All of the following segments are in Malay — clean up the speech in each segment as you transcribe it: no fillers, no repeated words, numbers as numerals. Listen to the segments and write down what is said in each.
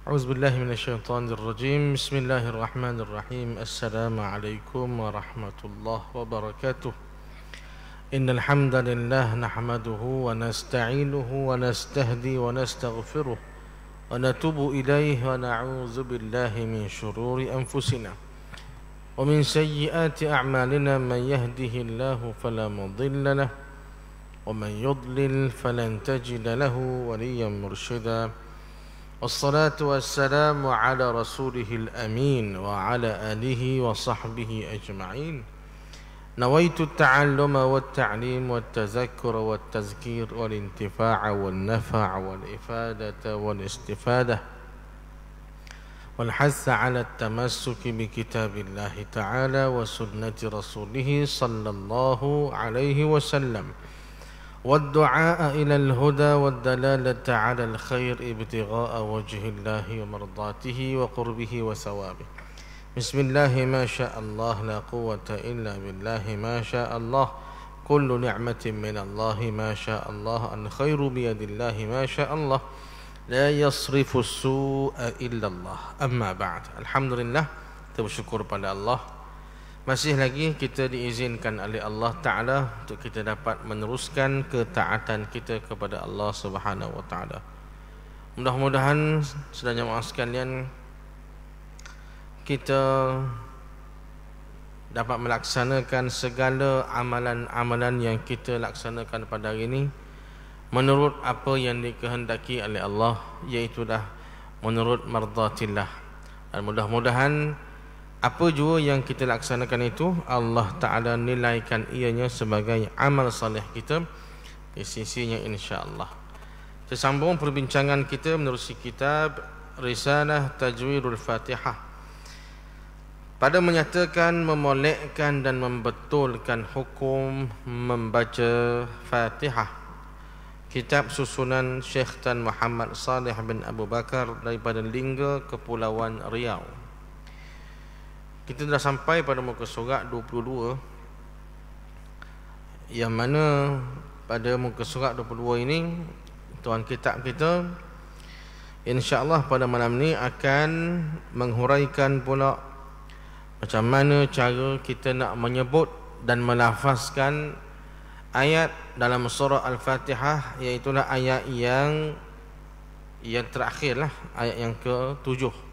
A'udzubillahi minasyaitonirrajim. Bismillahirrahmanirrahim. Assalamualaikum warahmatullahi wabarakatuh. Innal hamdalillah nahmaduhu wa nasta'inuhu wa nastahdi wa nastaghfiruh wa natubu ilaihi wa na'udzu billahi min shururi anfusina wa min sayyiati a'malina. Man yahdihillahu fala mudilla lahu wa man yudlil falan tajida lahu waliyyan mursyida. Wassalatu wassalamu ala rasulihil amin wa ala alihi wa sahbihi ajma'in. Nawaitu ta'alluma wa ta'lim wa tazakkura wa tazkir wal intifa'a wal nafa'a wal ifadata wal istifadah wal hassa ala tamassuki bi kitabillahi ta'ala wa sunnati rasulih sallallahu alaihi wasallam والدعاء إلى الهدى والدلالة على الخير ابتغاء وجه الله ومرضاته وقربه وثوابه. بسم الله ما شاء الله لا قوة إلا بالله ما شاء الله. كل نعمة من الله ما شاء الله. الخير بيد الله ما شاء الله. لا يصرف السوء إلا الله. أما بعد. Alhamdulillah, kita bersyukur pada Allah. Masih lagi kita diizinkan oleh Allah Ta'ala untuk kita dapat meneruskan ketaatan kita kepada Allah Subhanahu Wa Ta'ala. Mudah-mudahan sedaya jemaah sekalian, kita dapat melaksanakan segala amalan-amalan yang kita laksanakan pada hari ini menurut apa yang dikehendaki oleh Allah, iaitulah menurut mardatillah. Dan mudah-mudahan apa jua yang kita laksanakan itu Allah Ta'ala nilaikan ianya sebagai amal salih kita di sisinya, insya-Allah. Sesambung perbincangan kita menerusi kitab Risalah Tajwidul Fatihah, pada menyatakan, memolekkan dan membetulkan hukum membaca Fatihah. Kitab susunan Syekh Tan Muhammad Saleh bin Abu Bakar daripada Lingga, Kepulauan Riau. Kita dah sampai pada muka surat 22, yang mana pada muka surat 22 ini tuan kitab kita insya-Allah pada malam ni akan menghuraikan pula macam mana cara kita nak menyebut dan melafazkan ayat dalam surah Al-Fatihah, iaitu ayat yang terakhir lah, ayat yang ke-7.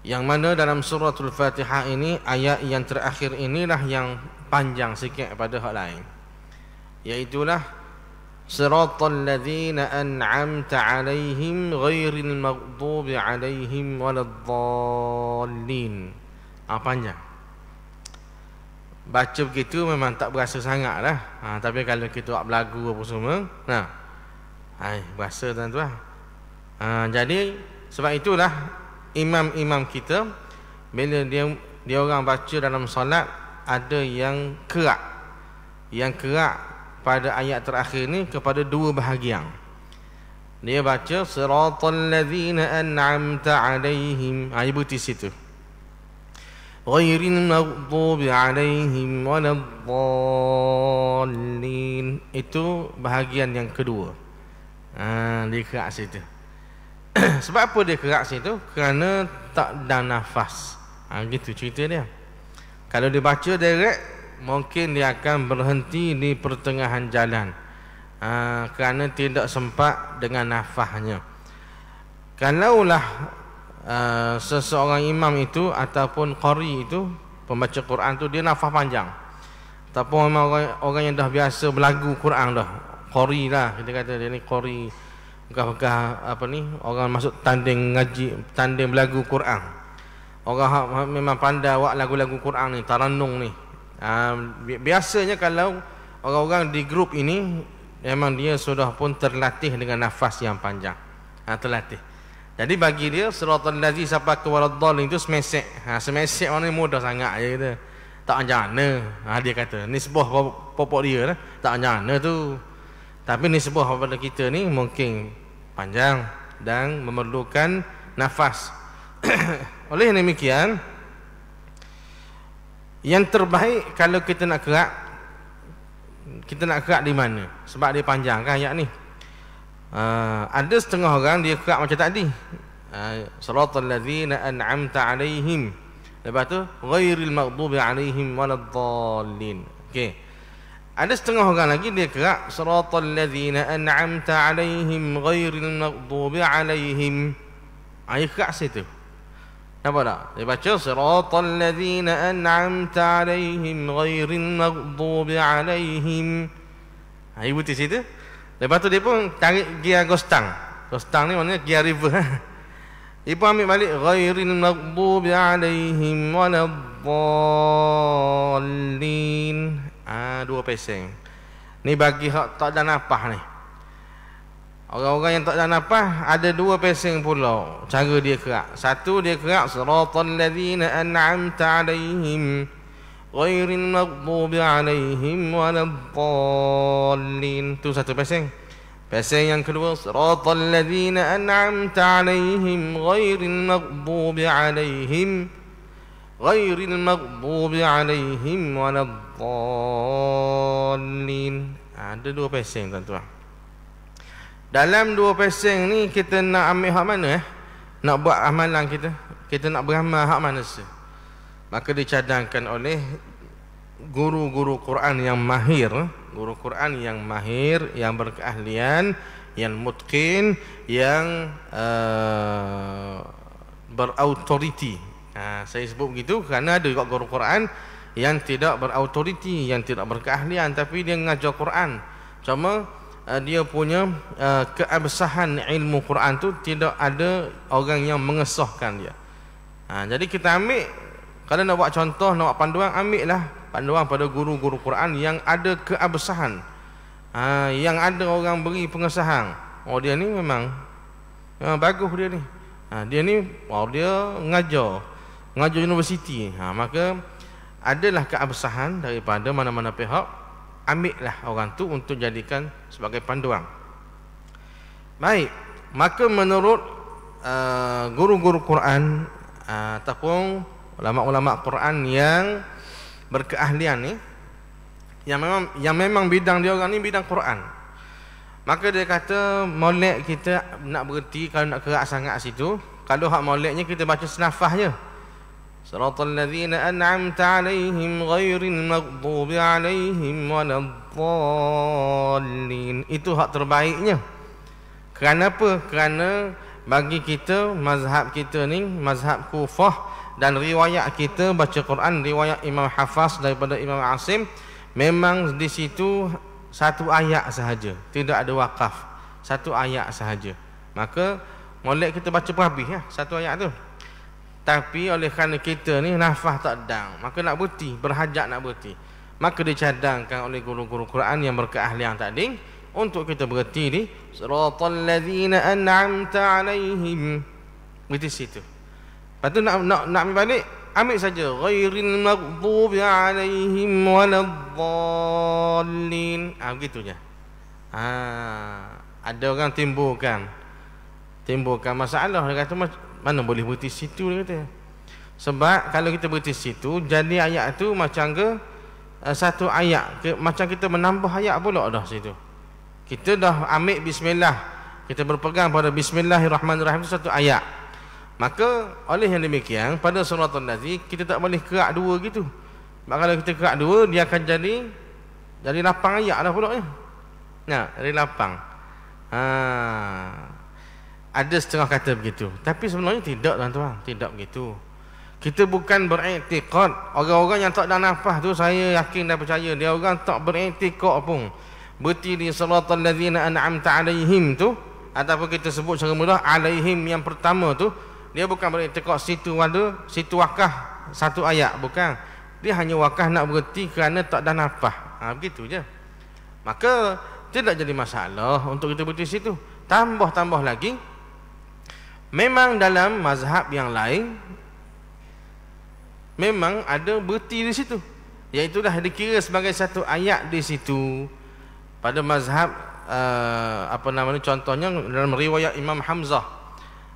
Yang mana dalam suratul Fatihah ini, ayat yang terakhir inilah yang panjang sikit pada hal lain, iaitulah siratal ladzina an'amta 'alaihim ghairil maghdubi 'alaihim waladdallin. Panjang. Baca begitu memang tak berasa sangatlah. Tapi kalau kita buat berlagu apa semua, berasa tuan-tuan. Jadi sebab itulah imam-imam kita bila dia orang baca dalam solat, ada yang kerak pada ayat terakhir ni kepada dua bahagian. Dia baca siratal ladzina an'amta 'alaihim, dia berhenti situ, ghairil maghdubi 'alaihim waladdallin, itu bahagian yang kedua. Dia kerak situ. Sebab apa dia kerak situ? Kerana tak ada nafas. Gitu cerita dia. Kalau dia baca direct, mungkin dia akan berhenti di pertengahan jalan, kerana tidak sempat dengan nafasnya. Kalaulah seseorang imam itu ataupun qari itu, pembaca Quran tu, dia nafas panjang, ataupun memang orang yang dah biasa berlagu Quran dah, qari lah kita kata, dia ni qari, bekas-bekas apa ni, orang masuk tanding ngaji, tanding berlagu Quran, orang memang pandai buat lagu-lagu Quran ni, tarannung ni. Biasanya kalau orang-orang di grup ini memang dia sudah pun terlatih dengan nafas yang panjang, terlatih. Jadi bagi dia siratal lazi sampai ke waladdallin itu semesek. Semesek mana mudah sangat je kita. Tak macam mana. Dia kata nisbah pokok dia lah. Tak macam mana tu. Tapi nisbah kepada kita ni mungkin panjang dan memerlukan nafas. Oleh demikian, yang terbaik kalau kita nak kerak di mana? Sebab dia panjang kan ayat ni. Ada setengah orang dia kerak macam tadi, siratal ladzina an'amta alaihim, lepas tu ghairil maghdubi alaihim waladdallin. Okey, ada setengah orang lagi dia kerak siratal ladzina an'amta alaihim ghairil maghdubi alaihim. Dia kerak situ. Nampak tak? Dia baca siratal ladzina an'amta alaihim ghairil maghdubi alaihim. Ibu di situ. Lepas tu dia pun tarik gear Gostang. Gostang ni maknanya gear river. Dia pun ambil balik ghairil maghdubi alaihim waladdallin. Dua peseng. Ni bagi hak tak ada nafas ni. Orang-orang yang tak ada nafas ada dua peseng pula cara dia kerak. Satu dia kerak siratal ladzina an'amta alaihim ghairil maghdubi alaihim waladdallin. Tu satu peseng. Peseng yang kedua siratal ladzina an'amta alaihim ghairil maghdubi alaihim waladdallin. Ada dua peseng tuan-tuan. Dalam dua peseng ni kita nak ambil hak mana nak buat amalan kita nak beramal hak mana sih? Maka dicadangkan oleh guru-guru Quran yang mahir, guru Quran yang mahir, yang berkeahlian, yang mutqin, yang berautoriti. Saya sebut begitu kerana ada juga guru Quran yang tidak berautoriti, yang tidak berkeahlian, tapi dia mengajar Quran. Cuma dia punya keabsahan ilmu Quran tu tidak ada orang yang mengesahkan dia. Jadi kita ambil, kalau nak buat contoh, nak buat panduan, ambillah panduan pada guru-guru Quran yang ada keabsahan, yang ada orang beri pengesahan. Dia ni memang bagus dia ni. Dia ni dia ngajar universiti. Maka adalah keabsahan daripada mana-mana pihak. Ambillah orang tu untuk jadikan sebagai panduan. Baik, maka menurut guru-guru Quran ataupun ulama-ulama Quran yang berkeahlian ni, yang memang bidang dia orang ni bidang Quran, maka dia kata molek kita nak berhenti kalau nak kerak sangat situ. Kalau hak moleknya kita baca senafah je. Siratal ladzina an'amta alaihim ghairil maghdubi alaihim waladdallin. Itu hak terbaiknya. Kerana apa? Kerana bagi kita, mazhab kita ni mazhab Kufah, dan riwayat kita baca Quran, riwayat Imam Hafaz daripada Imam Asim, memang di situ satu ayat sahaja, tidak ada wakaf, satu ayat sahaja. Maka molek kita baca berhabis satu ayat tu. Tapi oleh kerana kita ni nafas tak dang, maka nak berhenti, berhajat nak berhenti, maka dicadangkan oleh guru-guru Quran yang berkeahlian tadi untuk kita berhenti di siratal ladzina an'amta alaihim. Berhenti situ. Lepas tu nak ambil balik, ambil saja ghairil maghdubi alaihim waladdallin. Begitu je. Ada orang timbulkan masalah. Dia kata mana boleh berhenti situ, dia kata. Sebab kalau kita berhenti situ, jadi ayat tu macam ke satu ayat macam kita menambah ayat pula dah situ. Kita dah ambil bismillah, kita berpegang pada bismillahirrahmanirrahim itu satu ayat. Maka oleh yang demikian pada suratul Nazi kita tak boleh kerak dua gitu. Sebab kalau kita kerak dua, dia akan jadi lapang ayat dah pula. Nah, jadi lapang. Ada setengah kata begitu, tapi sebenarnya tidak, tuan-tuan, tidak begitu. Kita bukan beriktikad. Orang-orang yang tak ada nafas tu, saya yakin dan percaya dia orang tak beriktikad pun berarti di siratal ladzina an'amta alaihim tu, ataupun kita sebut secara mudah alaihim yang pertama tu, dia bukan beriktikad situ wakaf satu ayat, bukan. Dia hanya wakaf nak berhenti kerana tak ada nafas. Begitu je. Maka tidak jadi masalah untuk kita berhenti situ. Tambah lagi, memang dalam mazhab yang lain memang ada berhenti di situ, iaitu dah dikira sebagai satu ayat di situ. Pada mazhab contohnya dalam riwayat Imam Hamzah,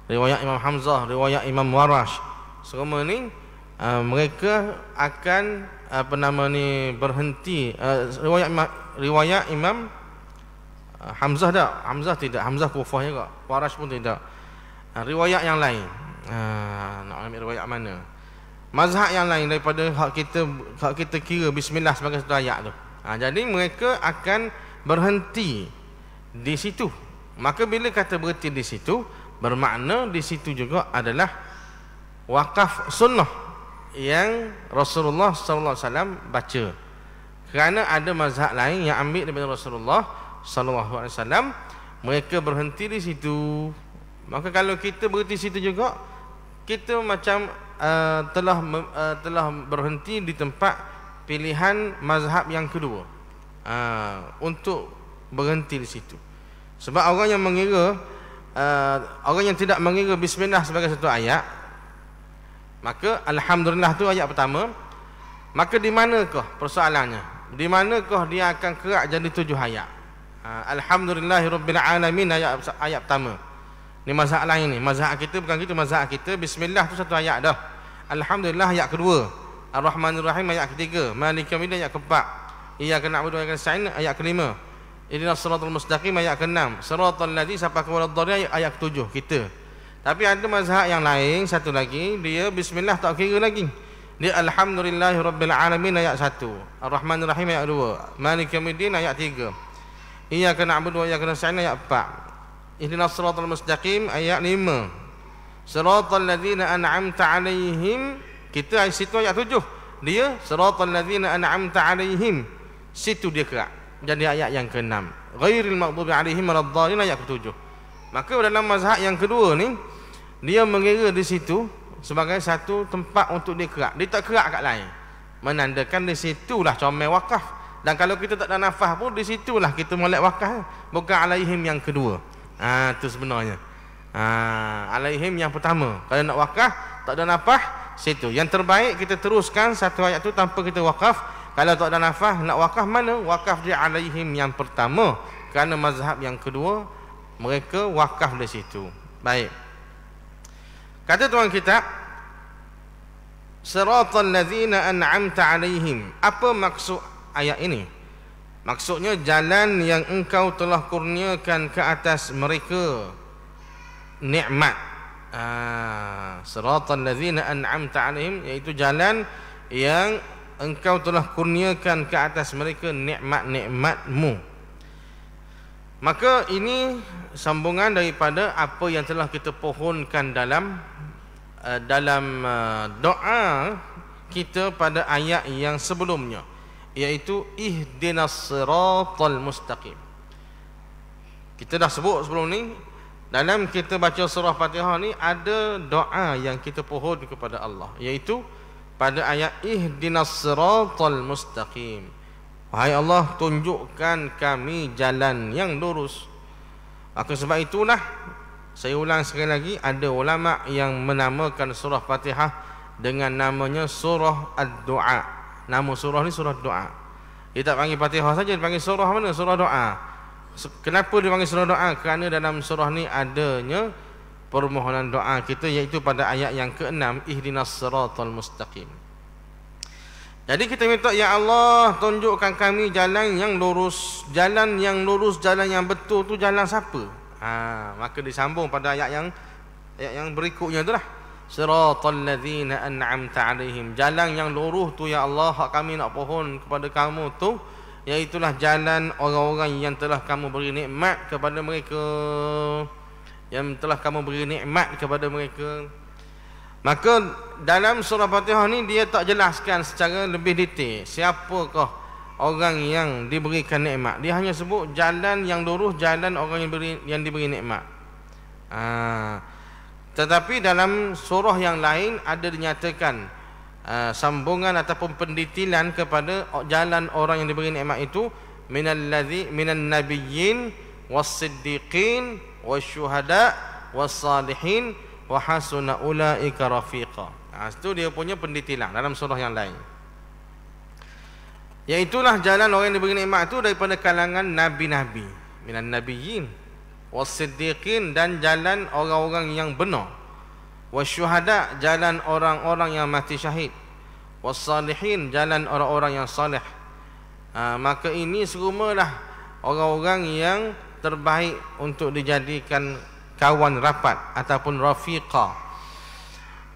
riwayat Imam Warash, semua ni mereka akan berhenti. Riwayat Imam Hamzah tidak, Hamzah Kufah juga, Warash pun tidak. Riwayat yang lain, nak ambil riwayat mana? Mazhab yang lain daripada hak kita kira bismillah sebagai satu ayat tu. Jadi mereka akan berhenti di situ. Maka bila kata berhenti di situ, bermakna di situ juga adalah wakaf sunnah yang Rasulullah sallallahu alaihi wasallam baca. Kerana ada mazhab lain yang ambil daripada Rasulullah sallallahu alaihi wasallam, mereka berhenti di situ. Maka kalau kita berhenti situ juga, kita macam telah berhenti di tempat pilihan mazhab yang kedua, untuk berhenti di situ. Sebab orang yang mengira, orang yang tidak mengira bismillah sebagai satu ayat, maka alhamdulillah tu ayat pertama, maka di manakah persoalannya? Di manakah dia akan kerak jadi 7 ayat? Alhamdulillahirabbil alamin ayat pertama. Ni mazhab lain ni. Mazhab kita bukan gitu. Mazhab kita bismillah tu satu ayat dah. Alhamdulillah ayat kedua. Ar-Rahmanir Rahim ayat ketiga. Maliki yaumiddin ayat keempat. Iyyaka na'budu wa iyyaka nasta'in ayat kelima. Ihdinas siratal mustaqim ayat keenam. Siratal ladzina sampai ke waladhdallin ayat ketujuh kita. Tapi ada mazhab yang lain satu lagi, dia bismillah tak kira lagi. Dia alhamdulillahirabbil alamin ayat 1. Ar-Rahmanir Rahim ayat 2. Maliki yaumiddin ayat 3. Iyyaka na'budu wa iyyaka nasta'in ayat 4. Ihdinas siratal mustaqim ayat 5. Siratal ladzina an'amta alaihim, kita situ ayat 7. Dia siratal ladzina an'amta alaihim, situ dia kerak jadi ayat yang ke-6. Ghairil maghdubi alaihim waladdallin ayat ke-7. Maka dalam mazhab yang kedua ni, dia mengira di situ sebagai satu tempat untuk dia kerak. Dia tak kerak kat lain, menandakan di situlah comel wakaf. Dan kalau kita tak ada nafas pun, di situlah kita molek wakaf, bukan alaihim yang kedua. Itu sebenarnya. Alaihim yang pertama. Kalau nak wakaf tak ada nafas, situ. Yang terbaik kita teruskan satu ayat tu tanpa kita wakaf. Kalau tak ada nafas, nak wakaf mana? Wakaf di alaihim yang pertama. Kerana mazhab yang kedua, mereka wakaf di situ. Baik. Kata tuan kitab, siratal ladzina an'amta alaihim. Apa maksud ayat ini? Maksudnya jalan yang engkau telah kurniakan ke atas mereka nikmat. Siratal ladzina an'amta alaihim, iaitu jalan yang engkau telah kurniakan ke atas mereka nikmat-nikmatmu. Maka ini sambungan daripada apa yang telah kita pohonkan dalam doa kita pada ayat yang sebelumnya, iaitu ihdinas siratal mustaqim. Kita dah sebut sebelum ni, dalam kita baca surah Fatihah ni ada doa yang kita pohon kepada Allah, iaitu pada ayat ihdinas siratal mustaqim. Wahai Allah, tunjukkan kami jalan yang lurus. Maka sebab itulah, saya ulang sekali lagi, ada ulama yang menamakan surah Fatihah dengan namanya surah ad-du'a. Nama surah ni surah doa. Dia tak panggil Fatihah saja, dia panggil surah mana? Surah doa. Kenapa dia panggil surah doa? Kerana dalam surah ni adanya permohonan doa kita, iaitu pada ayat yang ke-6, ihdinas siratal mustaqim. Jadi kita minta, ya Allah, tunjukkan kami jalan yang lurus. Jalan yang lurus, jalan yang betul tu jalan siapa? Maka disambung pada ayat yang berikutnya itulah. siratal ladzina an'amta 'alaihim. Jalan yang lurus tu ya Allah, hak kami nak pohon kepada kamu tu, iaitulah jalan orang-orang yang telah kamu beri nikmat kepada mereka, yang telah kamu beri nikmat kepada mereka. Maka dalam surah Fatihah ni dia tak jelaskan secara lebih detail siapakah orang yang diberikan nikmat. Dia hanya sebut jalan yang lurus, jalan orang yang diberi nikmat. Tetapi dalam surah yang lain ada dinyatakan sambungan ataupun pendetilan kepada jalan orang yang diberi nikmat itu, minan nabiyyin was-siddiqin wasyuhada was-salihin wa hasuna ulaika rafiqa. Itu dia punya pendetilan dalam surah yang lain. Iaitulah jalan orang yang diberi nikmat itu daripada kalangan nabi-nabi, minan nabiyyin was-siddiqin, dan jalan orang-orang yang benar, wasyuhada, jalan orang-orang yang mati syahid, was-salihin, jalan orang-orang yang salih. Maka ini serumalah orang-orang yang terbaik untuk dijadikan kawan rapat ataupun rafiqah.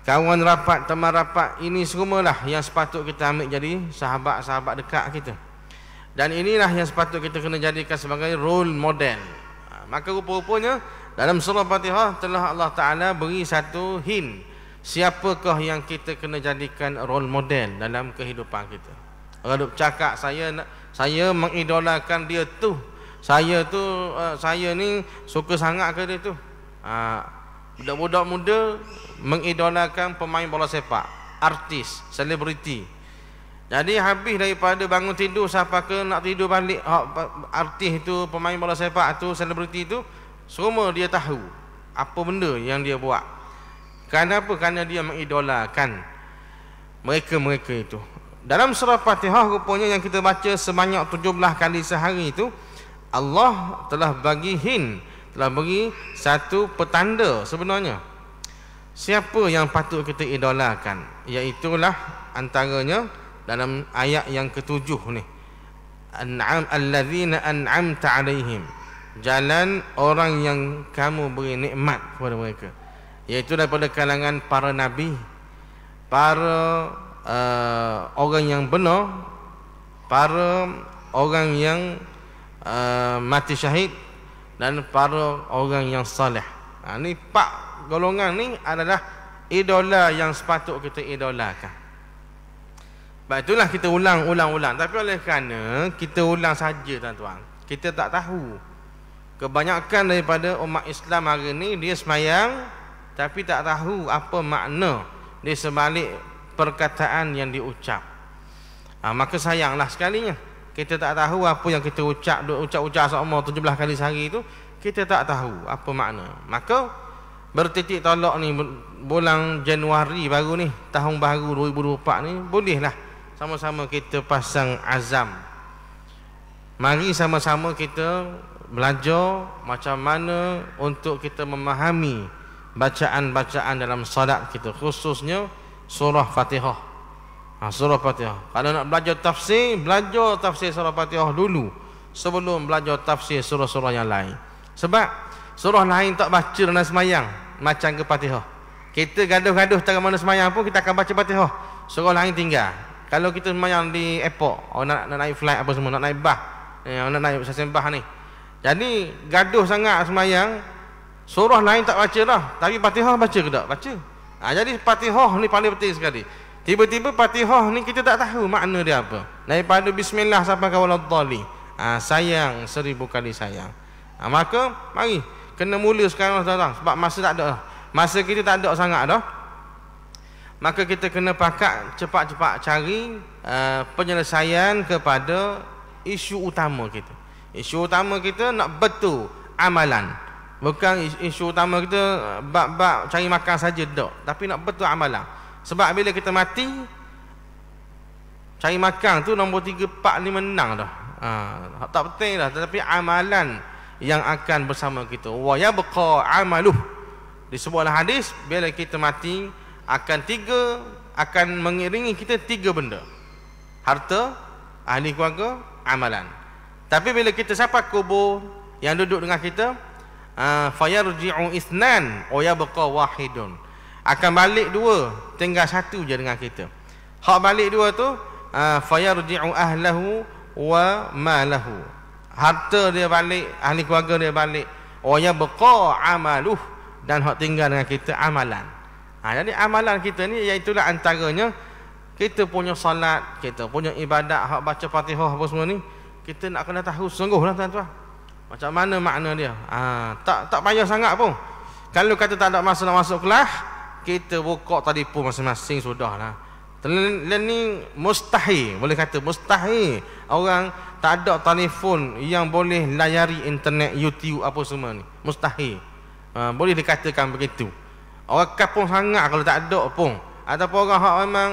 Kawan rapat, teman rapat, ini serumalah yang sepatut kita ambil jadi sahabat-sahabat dekat kita. Dan inilah yang sepatut kita kena jadikan sebagai role model. Maka rupa-rupanya dalam surah Fatihah telah Allah Ta'ala beri satu hint siapakah yang kita kena jadikan role model dalam kehidupan kita. Orang duk cakap saya mengidolakan dia tu, saya ni suka sangat ke dia tu. Budak-budak muda mengidolakan pemain bola sepak, artis, selebriti. Jadi habis daripada bangun tidur sampai ke nak tidur balik, artis itu, pemain bola sepak tu, selebriti itu, semua dia tahu apa benda yang dia buat. Kenapa? Kerana dia mengidolakan mereka-mereka itu. Dalam surah Fatihah rupanya yang kita baca sebanyak 17 kali sehari itu, Allah telah bagi hint, telah bagi satu petanda sebenarnya siapa yang patut kita idolakan. Iaitulah antaranya dalam ayat yang ke-7 ni, alladzina an'amta 'alaihim, jalan orang yang kamu beri nikmat kepada mereka, iaitu daripada kalangan para nabi, para orang yang benar, para orang yang mati syahid, dan para orang yang salih. Ni 4 golongan ni adalah idola yang sepatut kita idolakan. Sebab itulah kita ulang. Tapi oleh kerana kita ulang saja tuan-tuan, kita tak tahu. Kebanyakan daripada umat Islam hari ni dia semayang tapi tak tahu apa makna di sebalik perkataan yang diucap. Maka sayanglah sekalinya kita tak tahu apa yang kita ucap sama 17 kali sehari itu, kita tak tahu apa makna. Maka bertitik tolak ni bulan Januari baru ni, tahun baru 2024 ni, bolehlah sama-sama kita pasang azam. Mari sama-sama kita belajar macam mana untuk kita memahami bacaan-bacaan dalam salat kita, khususnya surah Fatihah. Surah Fatihah. Kalau nak belajar tafsir surah Fatihah dulu sebelum belajar tafsir surah-surah yang lain. Sebab surah lain tak baca dalam semayang macam ke Fatihah. Kita gaduh-gaduh cara mana semayang pun kita akan baca Fatihah, surah lain tinggal. Kalau kita semayang di airport, nak naik flight apa semua, nak naik bas, nak naik stesen bas ni, jadi gaduh sangat semayang, surah lain tak baca dah, tapi Fatihah baca ke tak? Baca. Jadi Fatihah ni paling penting sekali. Tiba-tiba Fatihah ni kita tak tahu makna dia apa. Daripada bismillah sampai ke waladhdallin, sayang 1000 kali sayang. Maka mari kena mula sekarang tuan-tuan, sebab masa tak ada dah. Masa kita tak ada sangat dah. Maka kita kena pakat cepat-cepat cari penyelesaian kepada isu utama kita. Isu utama kita nak betul amalan. Bukan isu utama kita bab-bab cari makan saja tak, tapi nak betul amalan. Sebab bila kita mati, cari makan tu nombor 3, 4, 5 menang dah. Tak penting dah, tetapi amalan yang akan bersama kita. Wa yabqa amaluh. Di sebuah hadis, bila kita mati akan mengiringi kita 3 benda. Harta, ahli keluarga, amalan. Tapi bila kita sampai kubur, yang duduk dengan kita, fayarji'u ithnan wa yabqa wahidun. akan balik dua, tinggal satu je dengan kita. Hak balik dua tu fayarji'u ahlahu wa malahu, harta dia balik, ahli keluarga dia balik, wa yabqa amaluh, dan hak tinggal dengan kita amalan. Jadi amalan kita ni iaitulah antaranya kita punya salat, kita punya ibadat, hak baca Fatihah apa semua ni, kita nak kena tahu sungguhlah tuan-tuan macam mana makna dia. Tak payah sangat pun. Kalau kata tak ada masa nak masuk kelas, kita buka telefon masing-masing sudahlah. Ni mustahil, boleh kata mustahil orang tak ada telefon yang boleh layari internet, YouTube apa semua ni. Mustahil. Boleh dikatakan begitu. Orang kapung sangat kalau tak ada pun. Ataupun orang hak memang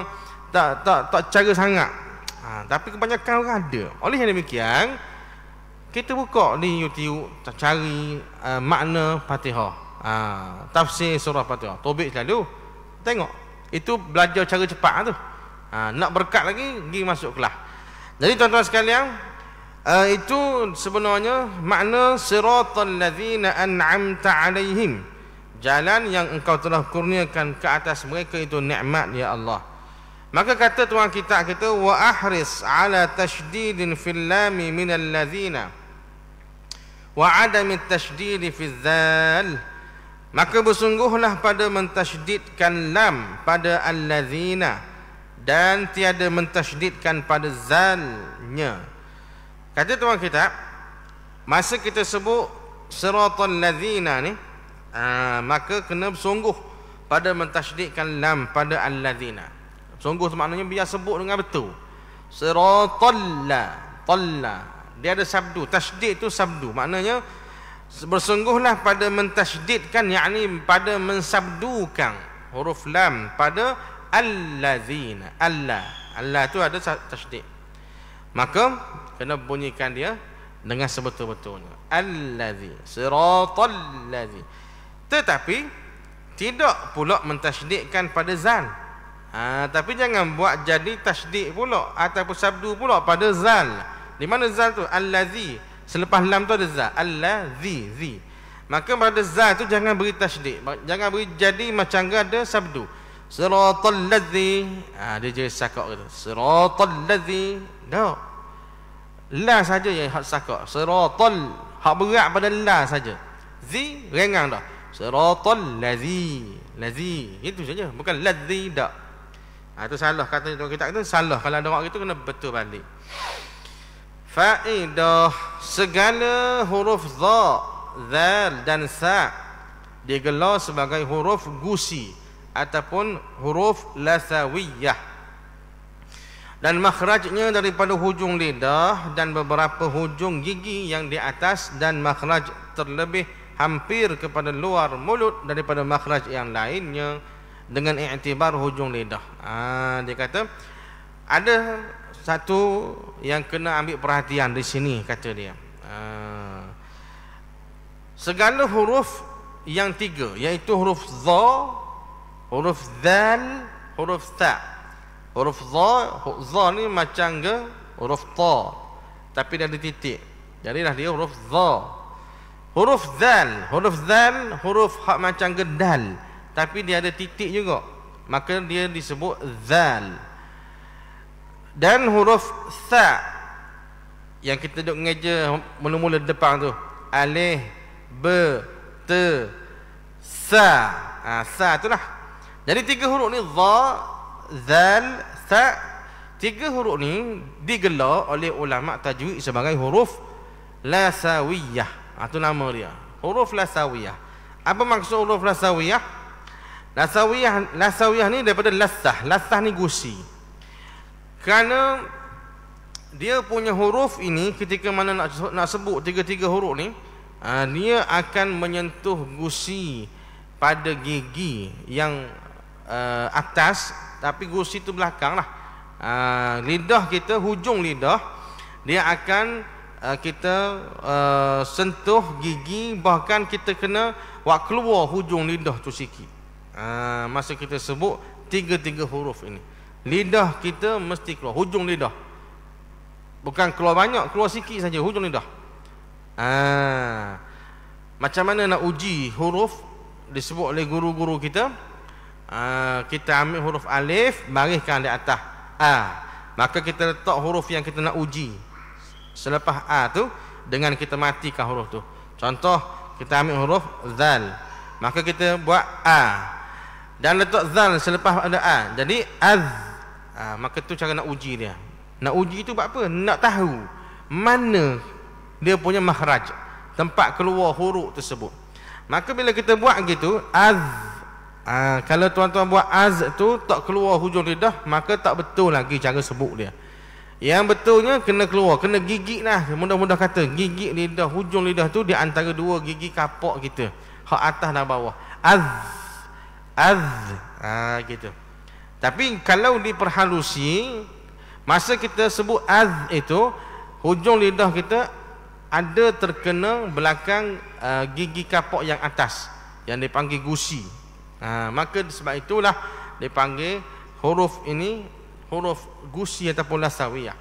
tak cara sangat. Tapi kebanyakan orang ada. Oleh yang demikian, kita buka di YouTube, cari makna Fatihah, tafsir surah Fatihah, tobik selalu tengok. Itu belajar cara cepat tu. Nak berkat lagi, pergi masuk kelas. Jadi tuan-tuan sekalian, itu sebenarnya makna siratal ladzina an'amta alaihim, jalan yang engkau telah kurniakan ke atas mereka itu nikmat ya Allah. Maka kata tuan kita wa ahris ala tashdidin fil lami minal ladzina wa adami tashdidi fil dzal, maka bersungguhlah pada mentasydidkan lam pada alladzina dan tiada mentasydidkan pada zalnya. Kata tuan kita, masa kita sebut siratal ladzina ni, maka kena bersungguh pada mentasydidkan lam pada alladzina. Sungguh tu maknanya biar sebut dengan betul. Siratal la, dia ada sabdu, tasydid tu sabdu, maknanya bersungguhlah pada mentasydidkan, yakni pada mensabdukan huruf lam pada allazina. Allah tu ada tasydid, maka kena bunyikan dia dengan sebetul-betulnya, allazi, siratal lazi. Tetapi tidak pula mentasydidkan pada zal. Tapi jangan buat jadi tasydid pula ataupun sabdu pula pada zal. Di mana zal tu? Allazi, selepas lam tu ada za, allazi, zi. Maka pada za tu jangan beri tasydid, jangan beri jadi macam ada sabdu. Siratal ladzi, dia jadi sakak gitu. Siratal ladzi, dah. La saja yang hak sakak. Siratal, hak berat pada la saja. Zi ringan dah. Siratal ladzi, ladzi. Itu saja, bukan ladzi dak. Itu salah kata kita itu salah. Kalau ada orang itu kena betul balik. Faedah, segala huruf za, zal dan sa digelar sebagai huruf gusi ataupun huruf lasawiyah, dan makhrajnya daripada hujung lidah dan beberapa hujung gigi yang di atas, dan makhraj terlebih hampir kepada luar mulut daripada makhraj yang lainnya dengan iktibar hujung lidah. Dia kata ada satu yang kena ambil perhatian di sini, kata dia. Segala huruf yang tiga, iaitu huruf za, huruf zal, huruf ta. Huruf za ni macam ke huruf ta, tapi dia ada titik, jadilah dia huruf za. Huruf zal, huruf hak macam ke dal, tapi dia ada titik juga, maka dia disebut zal. Dan huruf sa yang kita duduk mengeja mula-mula depan tu, alif, ba, ta, sa. Sa itulah. Jadi tiga huruf ni, za, zal, sa, tiga huruf ni digelar oleh ulama tajwid sebagai huruf lasawiyah. Itu nama dia, huruf lasawiyah. Apa maksud huruf lasawiyah? Lasawiyah ni daripada lasah. Lasah ni gusi. Kerana dia punya huruf ini, ketika mana nak sebut tiga-tiga huruf ni, dia akan menyentuh gusi pada gigi yang atas, tapi gusi tu belakang lah. Lidah kita, hujung lidah, dia akan kita sentuh gigi, bahkan kita kena buat keluar hujung lidah tu sikit. Masa kita sebut tiga-tiga huruf ini, lidah kita mesti keluar hujung lidah, bukan keluar banyak, keluar sikit saja hujung lidah. Macam mana nak uji huruf disebut oleh guru-guru kita, kita ambil huruf alif, bariskan di atas a. Maka kita letak huruf yang kita nak uji selepas a tu, dengan kita matikan huruf tu. Contoh, kita ambil huruf zal, maka kita buat a dan letak zal selepas ada a, jadi az. Maka tu cara nak uji dia. Nak uji tu buat apa? Nak tahu mana dia punya makhraj, tempat keluar huruf tersebut. Maka bila kita buat gitu, az, kalau tuan-tuan buat az tu tak keluar hujung lidah, maka tak betul lagi cara sebut dia. Yang betulnya kena keluar, kena gigit lah. Mudah-mudah kata gigit lidah, hujung lidah tu di antara dua gigi kapok kita, hak atas dan bawah. Az, az, gitu. Tapi kalau diperhalusi, masa kita sebut az itu, hujung lidah kita ada terkena belakang gigi kapok yang atas, yang dipanggil gusi. Maka sebab itulah dipanggil huruf ini huruf gusi ataupun lasawiyah.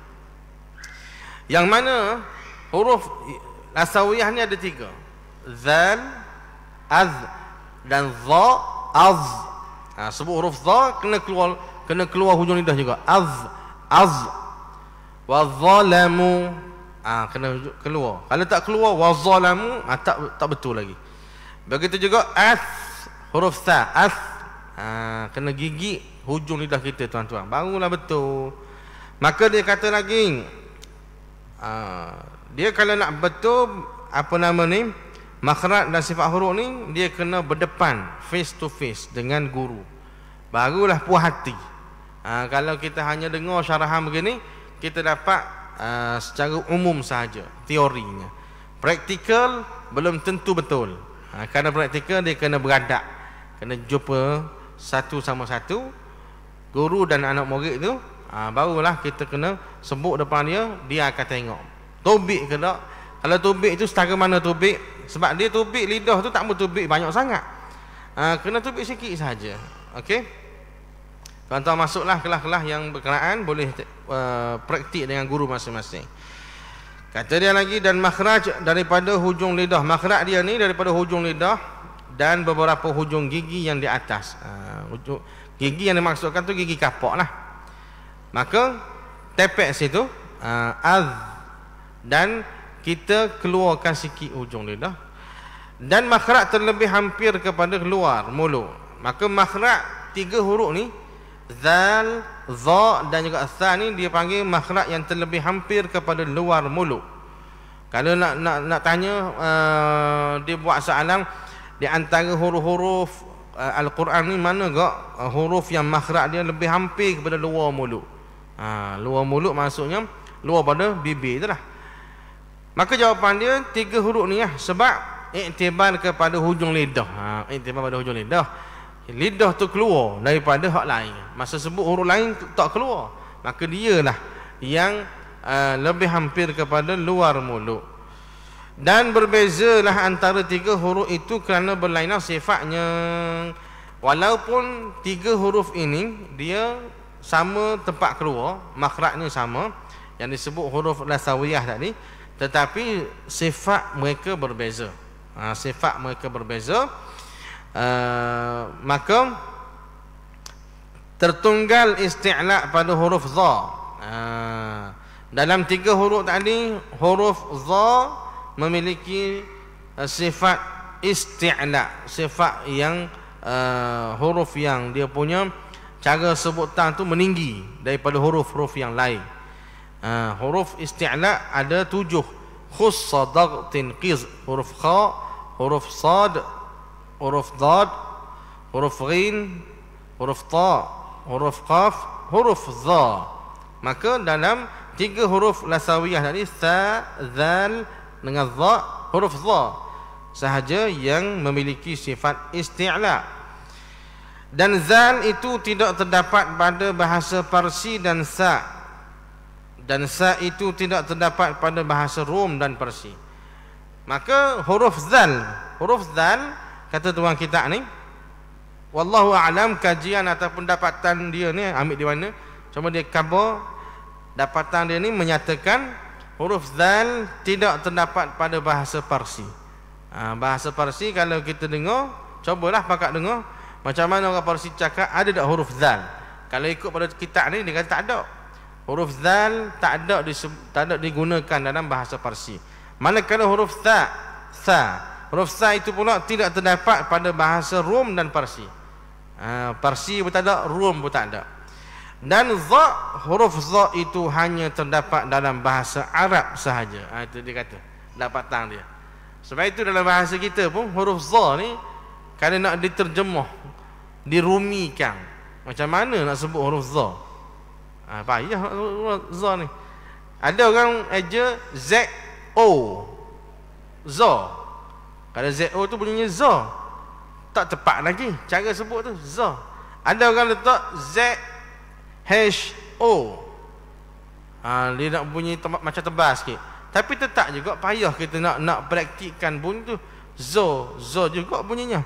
Yang mana huruf lasawiyah ni ada 3. Zal, az dan za, az. Sebut huruf za kena keluar hujung lidah juga. Az, az. Wa zalamu, kena keluar. Kalau tak keluar wa zalamu, tak betul lagi. Begitu juga as, huruf sa, as, kena gigit hujung lidah kita tuan-tuan, barulah betul. Maka dia kata lagi, dia kalau nak betul makhraj dan sifat huruf ni, dia kena berdepan, face to face dengan guru, barulah puas hati. Kalau kita hanya dengar syarahan begini, kita dapat secara umum sahaja teorinya. Praktikal belum tentu betul. Kerana praktikal dia kena beradab, kena jumpa satu sama satu, guru dan anak murid tu, barulah kita kena sebut depan dia, dia akan tengok tubik ke tak. Kalau tubik itu setara mana tubik, sebab dia tubik lidah tu tak mau tubik banyak sangat, kena tubik sikit saja. Okey, tuan-tuan masuklah kelas-kelas yang berkenaan, boleh praktik dengan guru masing-masing. Kata dia lagi, dan makhraj daripada hujung lidah, makhraj dia ni daripada hujung lidah dan beberapa hujung gigi yang di atas. Gigi yang dimaksudkan tu gigi kapok lah. Maka tepek situ, az, dan kita keluarkan sikit hujung lidah. Dan makhraj terlebih hampir kepada keluar mulut. Maka makhraj 3 huruf ni, zal, za dan juga sa ni, dia panggil makhraj yang terlebih hampir kepada luar mulut. Kalau nak tanya, dia buat soalan, di antara huruf-huruf Al-Quran ni mana gak huruf yang makhraj dia lebih hampir kepada luar mulut? Luar mulut maksudnya luar pada bibir tu lah. Maka jawapan dia 3 huruf ni lah, sebab iktibar kepada hujung lidah. Iktibar pada hujung lidah, lidah tu keluar daripada hak lain. Masa sebut huruf lain tak keluar, maka dialah yang lebih hampir kepada luar mulut. Dan berbezalah antara 3 huruf itu kerana berlainan sifatnya. Walaupun 3 huruf ini dia sama tempat keluar, makhrajnya sama, yang disebut huruf lasawiyah tadi, tetapi sifat mereka berbeza. Sifat mereka berbeza. Maka tertunggal isti'la pada huruf za. Dalam 3 huruf tadi, huruf za memiliki sifat isti'la, sifat yang huruf yang dia punya cara sebutan tu meninggi daripada huruf-huruf yang lain. Huruf isti'la ada 7. Khussa, dagtin, qiz, huruf kha, huruf sad, huruf dad, huruf ghin, huruf ta, huruf qaf, huruf za. Maka dalam 3 huruf lasawiyah tadi, sa, zal dengan za, huruf za sahaja yang memiliki sifat isti'la. Dan zal itu tidak terdapat pada bahasa Parsi, dan sa itu tidak terdapat pada bahasa Rom dan Parsi. Maka huruf zal kata tuan kita ni, wallahu a'lam, kajian atau pendapatan dia ni ambil di mana, cuma dia khabar dapatan dia ni menyatakan huruf zal tidak terdapat pada bahasa Parsi. Bahasa Parsi kalau kita dengar, cubalah pakat dengar, Macam mana orang Parsi cakap ada tak huruf zal? Kalau ikut pada kitab ni dia kata tak ada. Huruf zal tak ada digunakan dalam bahasa Parsi. Manakala huruf tha, huruf tha itu pula tidak terdapat pada bahasa Rom dan Parsi. Parsi pun tak ada, Rom pun tak ada. Dan za, huruf za itu hanya terdapat dalam bahasa Arab sahaja. Itu dia kata, dapat tang dia. Sebab itu dalam bahasa kita pun huruf za ni kalau nak diterjemah, dirumikan, macam mana nak sebut huruf za? Payah huruf za ni. Ada orang eja Z-O, za. Kalau Z-O tu bunyinya za, tak tepat lagi cara sebut tu, za. Ada orang letak Z-H-O, dia nak bunyi macam tebal sikit. Tapi tetap juga payah kita nak praktikkan bunyi tu. Zo juga bunyinya.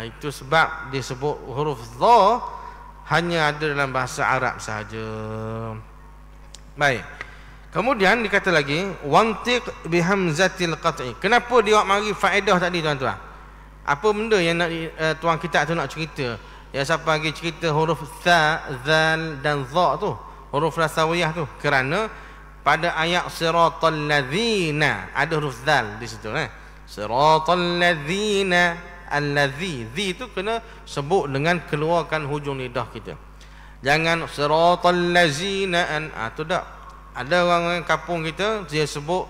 Itu sebab disebut huruf za hanya ada dalam bahasa Arab sahaja. Baik. Kemudian dikata lagi wantiq bihamzatil qat'i. Kenapa dia mari faedah tadi tuan-tuan? Apa benda yang nak tuan kitab tu nak cerita? Ya, siapa lagi cerita huruf tha, zal dan za tu, huruf rasawiyah tu, kerana pada ayat siratal ladzina ada huruf zal di situ, siratal ladzina, allazi, zi tu kena sebut dengan keluarkan hujung lidah kita. Jangan siratal ladzina tu tak. Ada orang kampung kita dia sebut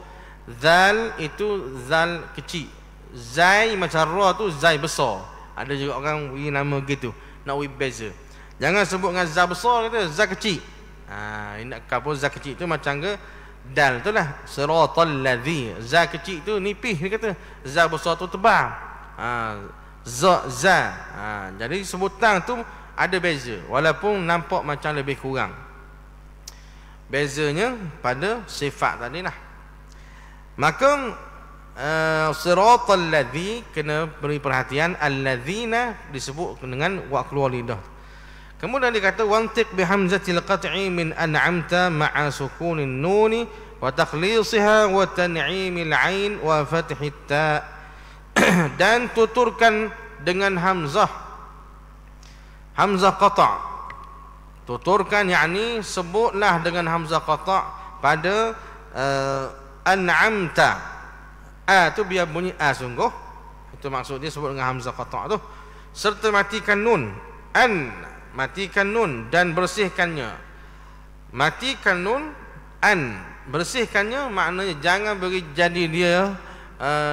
zal itu zal kecil, zai macam ra tu zai besar. Ada juga orang beri nama gitu, nak beri beza. Jangan sebut dengan za besar, kata za kecil. Nak kampung za kecil tu macam ke dal tu lah, siratal ladzi. Za kecil tu nipis, dia kata. Za besar tu tebal. Za. Jadi sebutan tu ada beza, walaupun nampak macam lebih kurang. Bezanya pada sifat tadi lah. Maka siratal ladzi kena beri perhatian, alladzina disebut dengan wa keluar lidah. Kemudian dikata wantiq bihamzatil qat'i min an'amta ma'a sukunin nuni wa takhlisiha wa tan'imil ain wa fathit ta. Dan tuturkan dengan hamzah qata'. Tuturkan yakni sebutlah dengan hamzah qata' pada an'amta. Tu biar bunyi sungguh. Itu maksud dia sebut dengan hamzah qata' tu. Serta matikan nun. Matikan nun dan bersihkannya. Matikan nun, bersihkannya maknanya jangan beri jadi dia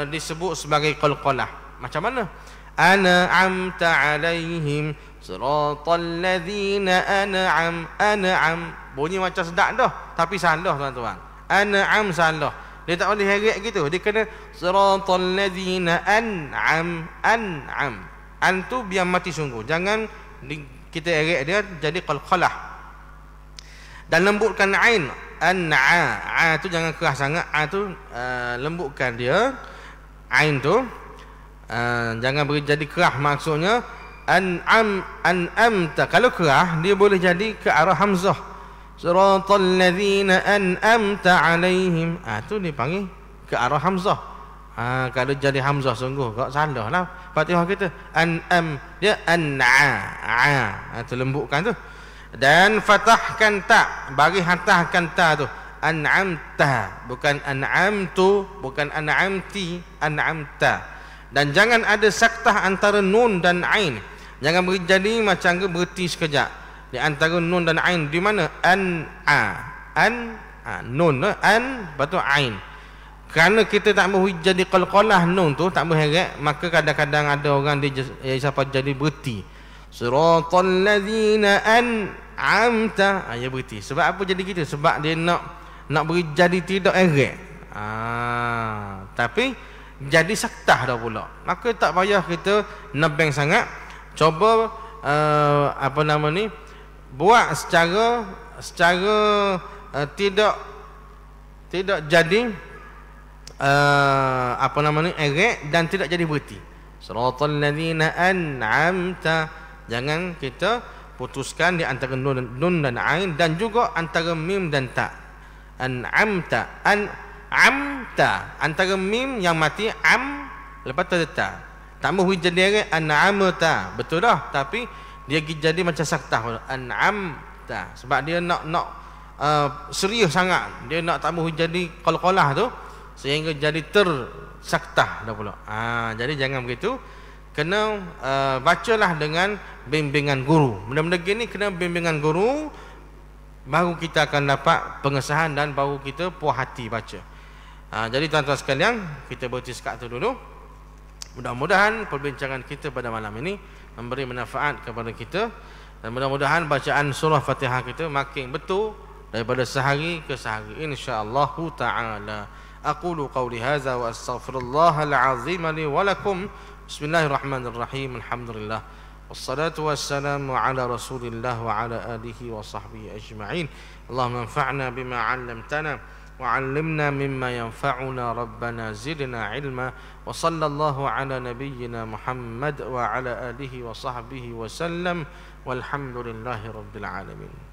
disebut sebagai qalqalah. Macam mana? An'amta alaihim siratal ladzina an'am. Bunyi macam sedap dah, tapi salah tuan-tuan. An'am salah. Dia tak boleh heret gitu. Dia kena siratal ladzina an'am. An tu biar mati sungguh. Jangan kita heret dia jadi qalqalah. Dan lembutkan ain. An'a tu jangan keras sangat. Tu lembutkan dia. Ain tu jangan beri jadi keras, maksudnya an'amta. Kalau keras dia boleh jadi ke arah hamzah. Siratal ladzina an'amta alaihim. Tu dipanggil ke arah hamzah. Kalau jadi hamzah sungguh kau salah lah Fatihah kita. An'am dia an'a. Tu lembutkan tu. Dan fatahkan ta, bagi hatahkan ta tu. An'amta, bukan an'amtu, bukan an'amti, an'amta. Dan jangan ada saktah antara nun dan ain. Jangan jadi macam ke berhenti sekejap di antara nun dan ain. Di mana nun lepas tu ain. Kerana kita tak mahu jadi qalqalah nun tu, tak mahu heret, maka kadang-kadang ada orang dia siapa jadi berhenti. Siratal ladzina an'amta. Dia berhenti. Sebab apa jadi gitu? Sebab dia nak beri jadi tidak heret. Tapi jadi saktah dah pula. Maka tak payah kita nebeng sangat. Coba buat secara tidak jadi eret dan tidak jadi berhenti. Siratal ladzina an'amta. Jangan kita putuskan di antara nun dan ain, dan juga antara mim dan ta. An'amta, antara mim yang mati lepas tu ta. Tak mahu jadi an'amta. Betul dah, tapi dia jadi macam saktah. An'amta. Sebab dia nak serius sangat. Dia nak tak mahu jadi qalqalah tu, sehingga jadi tersaktah dah pula. Jadi jangan begitu. Kena bacalah dengan bimbingan guru. Benda-benda gini kena bimbingan guru, baru kita akan dapat pengesahan dan baru kita puas hati baca. Jadi tuan-tuan sekalian, kita berhenti sekat tu dulu. Mudah-mudahan perbincangan kita pada malam ini memberi manfaat kepada kita, dan mudah-mudahan bacaan surah Fatihah kita makin betul daripada sehari ke sehari, insya-Allah taala. Aqulu qawli hadza wa astaghfirullahal azim li wa lakum. Bismillahirrahmanirrahim. Alhamdulillah. Wassalatu wassalamu ala Rasulillah wa ala alihi wa sahbihi ajma'in. Allahumma anfa'na bima 'allamtana وعلمنا مما ينفعنا ربنا زدنا علما وصلى الله على نبينا محمد وعلى آله وصحبه وسلم والحمد لله رب العالمين.